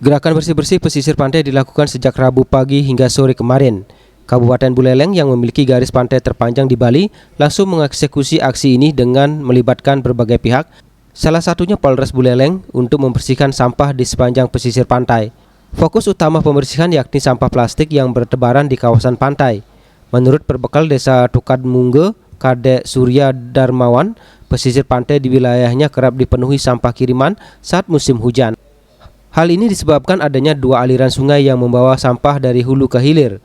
Gerakan bersih-bersih pesisir pantai dilakukan sejak Rabu pagi hingga sore kemarin. Kabupaten Buleleng yang memiliki garis pantai terpanjang di Bali langsung mengeksekusi aksi ini dengan melibatkan berbagai pihak, salah satunya Polres Buleleng untuk membersihkan sampah di sepanjang pesisir pantai. Fokus utama pembersihan yakni sampah plastik yang bertebaran di kawasan pantai. Menurut perbekal Desa Tukadmungge, Kadek Surya Darmawan, pesisir pantai di wilayahnya kerap dipenuhi sampah kiriman saat musim hujan. Hal ini disebabkan adanya dua aliran sungai yang membawa sampah dari hulu ke hilir.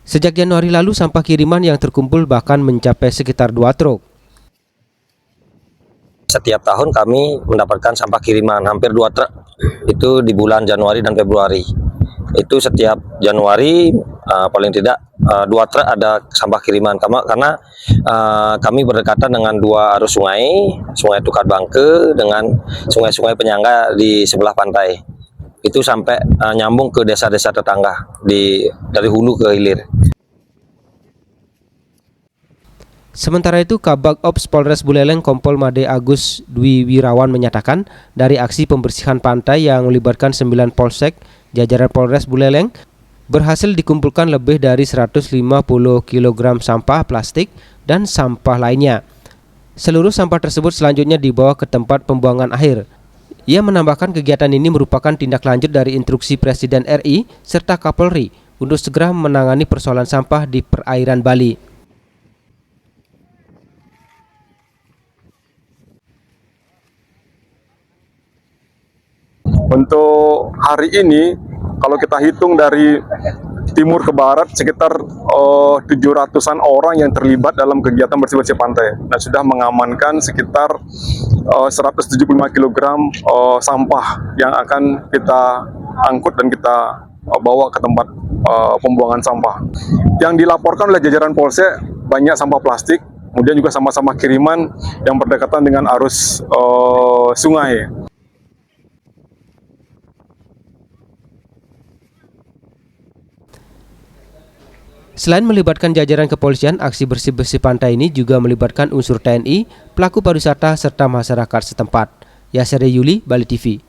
Sejak Januari lalu, sampah kiriman yang terkumpul bahkan mencapai sekitar 2 truk. Setiap tahun kami mendapatkan sampah kiriman hampir 2 truk itu di bulan Januari dan Februari. Itu setiap Januari paling tidak 2 truk ada sampah kiriman karena kami berdekatan dengan dua arus sungai, Sungai Tukadbangke dengan sungai-sungai penyangga di sebelah pantai. Itu sampai nyambung ke desa-desa tetangga dari hulu ke hilir. Sementara itu, Kabag Ops Polres Buleleng Kompol Made Agus Dwi Wirawan menyatakan dari aksi pembersihan pantai yang melibatkan 9 polsek, jajaran Polres Buleleng berhasil dikumpulkan lebih dari 150 kg sampah plastik dan sampah lainnya. Seluruh sampah tersebut selanjutnya dibawa ke tempat pembuangan akhir. Ia menambahkan kegiatan ini merupakan tindak lanjut dari instruksi Presiden RI serta Kapolri untuk segera menangani persoalan sampah di perairan Bali. Untuk hari ini, kalau kita hitung dari timur ke barat, sekitar 700-an orang yang terlibat dalam kegiatan bersih-bersih pantai. Dan sudah mengamankan sekitar 175 kg sampah yang akan kita angkut dan kita bawa ke tempat pembuangan sampah. Yang dilaporkan oleh jajaran Polsek, banyak sampah plastik, kemudian juga sampah-sampah kiriman yang berdekatan dengan arus sungai. Selain melibatkan jajaran kepolisian, aksi bersih-bersih pantai ini juga melibatkan unsur TNI, pelaku pariwisata, serta masyarakat setempat. Yasir Yuli, Bali TV.